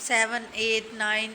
7, 8, 9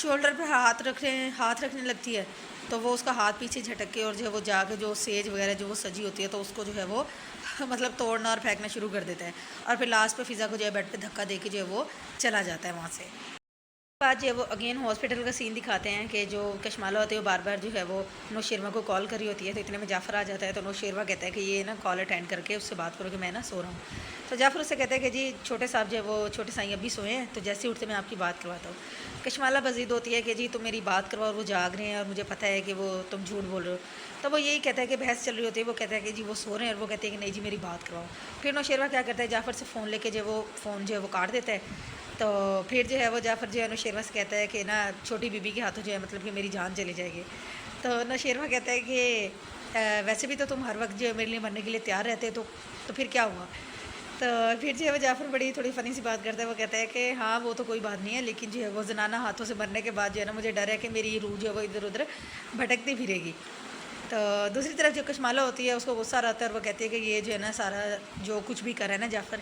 shoulder پہ ہاتھ رکھنے لگتی ہے تو وہ اس کا ہاتھ پیچھے جھٹک کے اور جو ہے وہ جا کے جو سیج وغیرہ جو وہ سجی ہوتی ہے تو اس کو جو ہے وہ مطلب توڑنا اور پھینکنا شروع کر دیتا ہے، اور پھر لاسٹ پہ فضا کو جو ہے بیڈ پہ دھکا دے کے جو ہے وہ چلا جاتا ہے وہاں سے۔ بعد جو ہے وہ اگین ہاسپٹل کا سین دکھاتے ہیں کہ جو کشمالہ ہوتی ہے وہ بار بار جو ہے وہ نوشیروہ کو کال کری ہوتی ہے، تو اتنے میں جعفر آ جاتا ہے تو نوشیروہ کہتا ہے کہ یہ نا کال اٹینڈ کر کے اس سے بات کرو کہ میں نا سو رہا ہوں۔ تو جعفر اس سے کہتا ہے کہ جی چھوٹے صاحب جو ہے وہ چھوٹے سائیں ابھی سوئے ہیں، تو جیسے اٹھتے میں آپ کی بات کرواتا ہوں۔ کشمالہ بزید ہوتی ہے کہ جی تم میری بات کرواؤ، اور وہ جاگ رہے ہیں اور مجھے پتہ ہے کہ وہ تم جھوٹ بول رہے ہو۔ تو وہ یہی کہتا ہے کہ بحث چل رہی ہوتی ہے، وہ کہتا ہے کہ جی وہ سو رہے ہیں، اور وہ کہتے ہیں کہ نہیں جی میری بات کرواؤ۔ پھر نوشیروہ کیا کرتا ہے، جعفر سے فون لے کے جو وہ فون جو ہے وہ کاٹ دیتا ہے۔ تو پھر جو ہے وہ جعفر جو ہے نوشیروہ سے کہتا ہے کہ نا چھوٹی بی بی کے ہاتھوں جو ہے مطلب کہ میری جان چلی جائے گی۔ تو نوشیروہ کہتا ہے کہ ویسے بھی تو تم ہر وقت جو ہے میرے لیے مرنے کے لیے تیار رہتے، تو پھر کیا ہوا۔ تو پھر جو ہے وہ جعفر بڑی تھوڑی فنی سی بات کرتا ہے، وہ کہتا ہے کہ ہاں وہ تو کوئی بات نہیں ہے، لیکن جو ہے وہ زنانہ ہاتھوں سے مرنے کے بعد جو ہے نا مجھے ڈر ہے کہ میری روح جو ہے وہ ادھر ادھر بھٹکتی پھرے گی۔ تو دوسری طرف جو کشمالہ ہوتی ہے اس کو غصہ آتا ہے، اور وہ کہتی ہے کہ یہ جو ہے نا سارا جو کچھ بھی کر رہا ہے نا جعفر،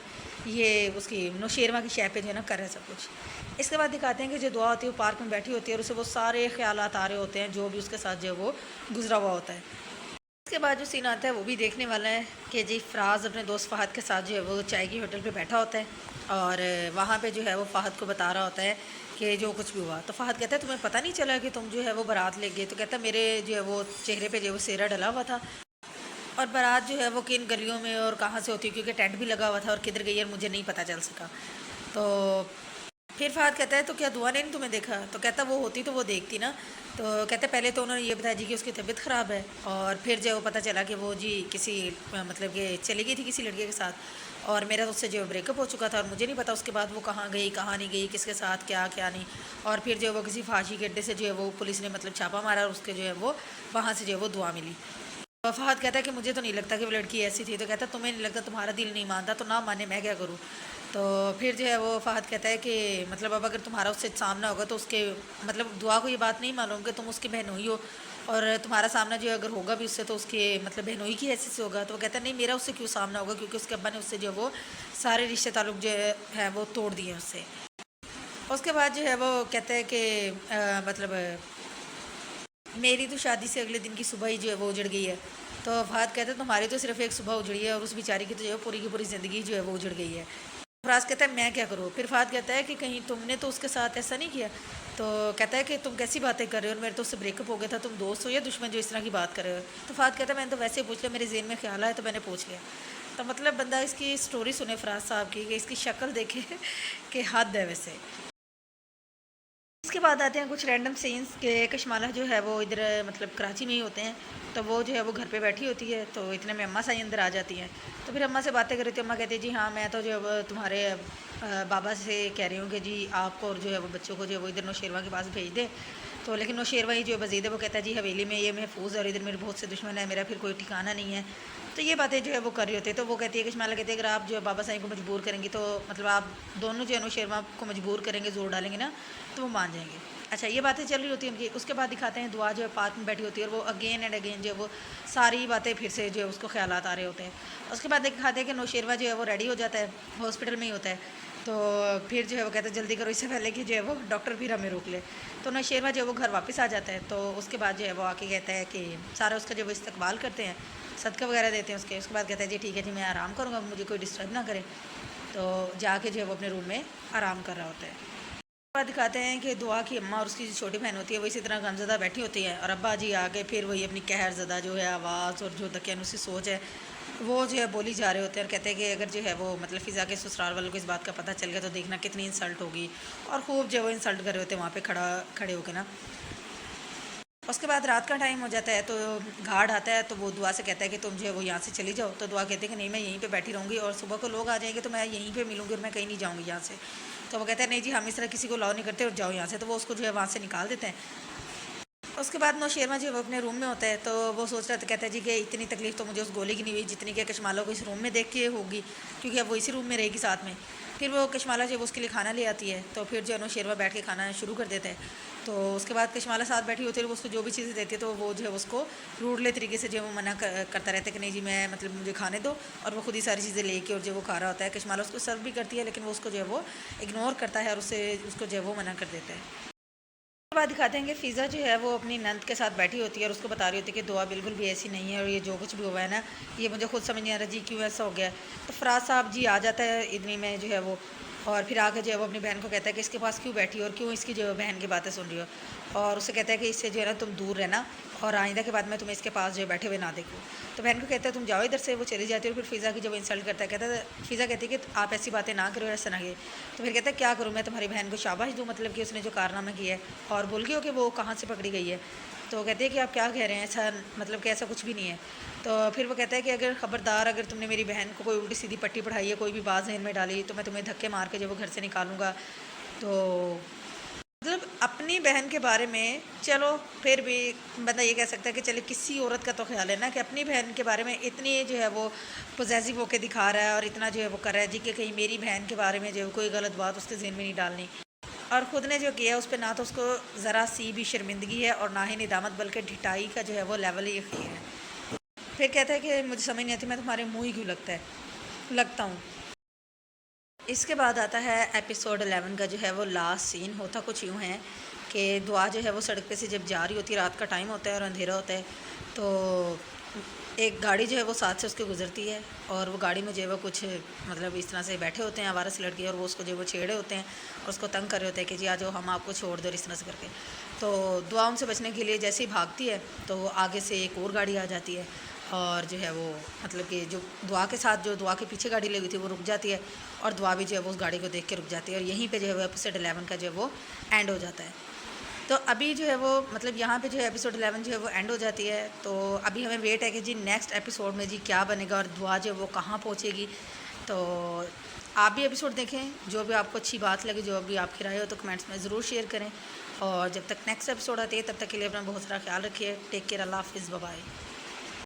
یہ اس کی نوشیروہ کی شے پہ جو ہے نا کر رہا ہے سب کچھ۔ اس کے بعد دکھاتے ہیں کہ جو دعا ہوتی ہے وہ پارک میں بیٹھی ہوتی ہے، اور اسے وہ سارے خیالات آ رہے ہوتے ہیں جو بھی اس کے ساتھ جو ہے وہ گزرا ہوا ہوتا ہے۔ اس کے بعد جو سین آتا ہے وہ بھی دیکھنے والا ہے کہ جی فراز اپنے دوست فہد کے ساتھ جو ہے وہ چائے کی ہوٹل پہ بیٹھا ہوتا ہے، اور وہاں پہ جو ہے وہ فہد کو بتا رہا ہوتا ہے کہ جو کچھ بھی ہوا۔ تو فہد کہتا ہے تمہیں پتہ نہیں چلا کہ تم جو ہے وہ بارات لے گئے؟ تو کہتا ہے میرے جو ہے وہ چہرے پہ جو ہے وہ سیرا ڈلا ہوا تھا، اور بارات جو ہے وہ کن گلیوں میں اور کہاں سے ہوتی ہے کیونکہ ٹینٹ بھی لگا ہوا تھا، اور کدھر گئی اور مجھے نہیں پتہ چل سکا۔ تو پھر فہد کہتا ہے تو کیا دعا نے نہیں تمہیں دیکھا؟ تو کہتا وہ ہوتی تو وہ دیکھتی نا۔ تو کہتے پہلے تو انہوں نے یہ بتایا جی کہ اس کی طبیعت خراب ہے، اور پھر جو پتہ چلا کہ وہ جی کسی مطلب کہ چلی گئی تھی کسی لڑکے کے ساتھ، اور میرا تو اس سے جو بریک اپ ہو چکا تھا، اور مجھے نہیں پتا اس کے بعد وہ کہاں گئی کہاں نہیں گئی، کس کے ساتھ کیا کیا نہیں۔ اور پھر جو وہ کسی فحاشی کے اڈے سے جو ہے وہ پولیس نے مطلب چھاپا مارا، اور اس کے جو ہے وہ وہاں سے جو ہے وہ دعا ملی۔ فہد کہتا ہے کہ مجھے تو نہیں لگتا کہ وہ لڑکی ایسی تھی۔ تو کہتا ہے تمہیں نہیں لگتا، تمہارا دل نہیں مانتا تو نہ مانے میں کیا کروں۔ تو پھر جو ہے وہ فہد کہتا ہے کہ مطلب اب اگر تمہارا اس سے سامنا ہوگا تو اس کے مطلب دعا کو یہ بات نہیں معلوم کہ تم اس کی بہنوئی ہو، اور تمہارا سامنا جو ہے اگر ہوگا بھی اس سے تو اس کے مطلب بہنوئی کی حیثیت سے ہوگا۔ تو وہ کہتا ہے نہیں میرا اس سے کیوں سامنا ہوگا، کیونکہ اس کے ابا نے اس سے جو وہ سارے رشتے تعلق جو ہے وہ توڑ دیے ہیں اس سے۔ اس کے بعد جو ہے وہ کہتا ہے کہ مطلب میری تو شادی سے اگلے دن کی صبح ہی جو ہے وہ اجڑ گئی ہے۔ تو فہد کہتا ہے تمہاری تو صرف ایک صبح اجڑی ہے، اور اس بیچاری کی تو جو ہے پوری کی پوری زندگی جو ہے وہ اجڑ گئی ہے۔ فراز کہتا ہے میں کیا کروں؟ پھر فہد کہتا ہے کہ کہیں تم نے تو اس کے ساتھ ایسا نہیں کیا؟ تو کہتا ہے کہ تم کیسی باتیں کر رہے ہو، اور میرے تو اس سے بریک اپ ہو گیا تھا، تم دوست ہو یا دشمن جو اس طرح کی بات کر رہے ہو؟ تو فہد کہتا ہے میں نے تو ویسے ہی پوچھ لیا، میرے ذہن میں خیال آیا تو میں نے پوچھ لیا۔ تو مطلب بندہ اس کی سٹوری سنے فراز صاحب کی کہ اس کی شکل دیکھے کہ حد ہے ویسے۔ اس کے بعد آتے ہیں کچھ رینڈم سینس کہ کشمالہ جو ہے وہ ادھر مطلب کراچی میں ہی ہوتے ہیں، تو وہ جو ہے وہ گھر پہ بیٹھی ہوتی ہے، تو اتنے میں اماں سائیں اندر آ جاتی ہیں۔ تو پھر اماں سے باتیں کر رہی تھی، اماں کہتی ہے جی ہاں میں تو جو ہے وہ تمہارے بابا سے کہہ رہی ہوں کہ جی آپ کو اور جو ہے وہ بچوں کو جو ہے وہ ادھر نوشیروہ کے پاس بھیج دے۔ تو لیکن نوشیروہ ہی جو ہے بزید ہے، وہ کہتا ہے جی حویلی میں یہ محفوظ ہے، اور ادھر میرے بہت سے دشمن ہیں، میرا پھر کوئی ٹھکانہ نہیں ہے۔ تو یہ باتیں جو ہے وہ کر رہی ہوتی ہے، تو وہ کہتی ہے کہ کشمالہ کہتی ہے اگر آپ جو ہے بابا سائیں کو مجبور کریں گی تو مطلب آپ دونوں جو ہے نوشیروہ کو مجبور کریں گے، زور ڈالیں گے نا تو وہ مان جائیں گے۔ اچھا یہ باتیں چل رہی ہوتی ہیں ان کی۔ اس کے بعد دکھاتے ہیں دعا جو ہے پارک میں بیٹھی ہوتی ہے، اور وہ اگین اینڈ اگین جو ہے وہ ساری باتیں پھر سے جو ہے اس کو خیالات آ رہے ہوتے ہیں۔ اس کے بعد دکھاتے ہیں کہ نوشیروہ جو ہے وہ ریڈی ہو جاتا ہے، ہاسپٹل میں ہی ہوتا ہے۔ تو پھر جو ہے وہ کہتا ہے جلدی کرو اس سے پہلے کہ جو ہے وہ ڈاکٹر پھر ہمیں روک لے۔ تو نوشیروہ جو ہے وہ گھر واپس آ جاتا ہے، تو اس کے بعد جو ہے وہ آ کے کہتا ہے کہ سارا اس کا جو وہ استقبال کرتے ہیں، صدقہ وغیرہ دیتے ہیں اس کے بعد کہتا ہے جی ٹھیک ہے جی میں آرام کروں گا، مجھے کوئی ڈسٹرب نہ کرے۔ تو جا کے جو ہے وہ اپنے روم میں آرام کر رہا ہوتا ہے۔ بعد دکھاتے ہیں کہ دعا کی اماں اور اس کی جو چھوٹی بہن ہوتی ہے وہ اسی طرح غمزدہ بیٹھی ہوتی ہے، اور ابا جی آگے پھر وہی اپنی قہر زدہ جو ہے آواز اور جو دقیانوسی سوچ ہے وہ جو ہے بولی جا رہے ہوتے ہیں، اور کہتے ہیں کہ اگر جو ہے وہ مطلب فضا کے سسرال والوں کو اس بات کا پتہ چل گیا تو دیکھنا کتنی انسلٹ ہوگی، اور خوب جو ہے وہ انسلٹ کر رہے ہوتے ہیں وہاں پہ کھڑے ہو کے نا۔ اس کے بعد رات کا ٹائم ہو جاتا ہے، تو گھاٹ آتا ہے، تو وہ دعا سے کہتا ہے کہ تم جو ہے وہ یہاں سے چلی جاؤ۔ تو دعا کہتے ہیں کہ نہیں میں یہیں پہ بیٹھی رہوں گی، اور صبح کو لوگ آ جائیں گے تو میں یہیں پہ ملوں گی، اور میں کہیں نہیں جاؤں گی یہاں سے۔ تو وہ کہتا ہے نہیں جی ہم اس طرح کسی کو لاؤ نہیں کرتے، اور جاؤ یہاں سے۔ تو وہ اس کو جو ہے وہاں سے نکال دیتے ہیں۔ اس کے بعد نوشیروہ جو ہے وہ اپنے روم میں ہوتا ہے، تو وہ سوچ رہا تھا، کہتا ہے جی کہ اتنی تکلیف تو مجھے اس گولی کی نہیں ہوئی جتنی کہ کشمالہ کو اس روم میں دیکھ کے ہوگی، کیونکہ اب وہ اسی روم میں رہے گی ساتھ میں۔ پھر وہ کشمالہ جو ہے وہ اس کے لیے کھانا لے آتی ہے، تو پھر جو ہے نوشیروہ بیٹھ کے کھانا شروع کر دیتا ہے۔ تو اس کے بعد کشمالہ ساتھ بیٹھی ہوتی ہے، وہ اس کو جو بھی چیزیں دیتی ہے تو وہ جو ہے اس کو روڈلے طریقے سے جو ہے وہ منع کرتا رہتا ہے کہ نہیں جی میں مطلب مجھے کھانے دو، اور وہ خود ہی ساری چیزیں لے کے اور جو وہ کھا رہا ہوتا ہے۔ کشمالہ اس کو سرو بھی کرتی ہے، لیکن وہ اس کو جو ہے وہ اگنور کرتا ہے، اور اس کو جو ہے وہ منع کر دیتا ہے۔ بعد دکھاتے ہیں کہ فضا جو ہے وہ اپنی نند کے ساتھ بیٹھی ہوتی ہے اور اس کو بتا رہی ہوتی ہے کہ دعا بالکل بھی ایسی نہیں ہے اور یہ جو کچھ بھی ہوا ہے نا یہ مجھے خود سمجھ نہیں آ رہا جی کیوں ایسا ہو گیا ہے. تو فراز صاحب جی آ جاتا ہے اتنی میں جو ہے وہ اور پھر آ کے جو ہے وہ اپنی بہن کو کہتا ہے کہ اس کے پاس کیوں بیٹھی اور کیوں اس کی جو ہے بہن کی باتیں سن رہی ہو, اور اسے کہتا ہے کہ اس سے جو ہے نا تم دور رہنا اور آئندہ کے بعد میں تمہیں اس کے پاس جو ہے بیٹھے ہوئے نہ دیکھوں. تو بہن کو کہتا ہے تم جاؤ ادھر سے, وہ چلی جاتی ہے اور پھر فضا کی جب انسلٹ کرتا ہے کہتا ہے فضا کہتی ہے کہ آپ ایسی باتیں نہ کرو ایسا نہ. تو پھر کہتا ہے کیا کروں میں تمہاری بہن کو شاباش دوں مطلب کہ اس نے جو کارنامہ کیا ہے اور بھول گئی ہو کہ وہ کہاں سے پکڑی گئی ہے. تو کہتے ہیں کہ آپ کیا کہہ رہے ہیں ایسا مطلب کہ ایسا کچھ بھی نہیں ہے. تو پھر وہ کہتا ہے کہ اگر خبردار اگر تم نے میری بہن کو کوئی الٹی سیدھی پٹی پڑھائی ہے کوئی بھی بات ذہن میں ڈالی تو میں تمہیں دھکے مار کے جو وہ گھر سے نکالوں گا. تو مطلب اپنی بہن کے بارے میں چلو پھر بھی بندہ یہ کہہ سکتا ہے کہ چلے کسی عورت کا تو خیال ہے نا کہ اپنی بہن کے بارے میں اتنی جو ہے وہ پوزیسو ہو کے دکھا رہا ہے اور اتنا جو ہے وہ کر رہا ہے جی کہ کہیں میری بہن کے بارے میں جو ہے کوئی غلط بات اس کے ذہن میں نہیں ڈالنی. اور خود نے جو کیا اس پہ نہ تو اس کو ذرا سی بھی شرمندگی ہے اور نہ ہی ندامت بلکہ ڈھٹائی کا جو ہے وہ لیول ہی اختیار ہے. پھر کہتا ہے کہ مجھے سمجھ نہیں آتی میں تمہارے منہ ہی کیوں لگتا ہوں. اس کے بعد آتا ہے ایپیسوڈ 11 کا جو ہے وہ لاسٹ سین. ہوتا کچھ یوں ہے کہ دعا جو ہے وہ سڑک پہ سے جب جا رہی ہوتی ہے رات کا ٹائم ہوتا ہے اور اندھیرا ہوتا ہے تو ایک گاڑی جو ہے وہ ساتھ سے اس کے گزرتی ہے اور وہ گاڑی میں جو ہے وہ کچھ مطلب اس طرح سے بیٹھے ہوتے ہیں آوارہ لڑکے اور وہ اس کو جو ہے وہ چھیڑے ہوتے ہیں اور اس کو تنگ کر رہے ہوتے ہیں کہ جی آ جاؤ ہم آپ کو چھوڑ دو اس طرح سے کر کے. تو دعا ان سے بچنے کے لیے جیسے ہی بھاگتی ہے تو آگے سے ایک اور گاڑی آ جاتی ہے اور جو ہے وہ مطلب کہ جو دعا کے ساتھ جو دعا کے پیچھے گاڑی لگی تھی وہ رک جاتی ہے اور دعا بھی جو ہے وہ اس گاڑی کو دیکھ کے رک جاتی ہے اور یہیں پہ جو ہے وہ ایپیسوڈ 11 کا جو ہے وہ اینڈ ہو جاتا ہے. تو ابھی جو ہے وہ مطلب یہاں پہ جو ہے ایپیسوڈ 11 جو ہے وہ اینڈ ہو جاتی ہے. تو ابھی ہمیں ویٹ ہے کہ جی نیکسٹ ایپیسوڈ میں جی کیا بنے گا اور دعا جو ہے وہ کہاں پہنچے گی. تو آپ بھی ایپیسوڈ دیکھیں, جو بھی آپ کو اچھی بات لگے جو بھی آپ کی رائے ہو تو کمنٹس میں ضرور شیئر کریں. اور جب تک نیکسٹ ایپیسوڈ آتی ہے تب تک کے لیے اپنا بہت سارا خیال رکھیے. ٹیک کیئر, اللہ حافظ, بائے.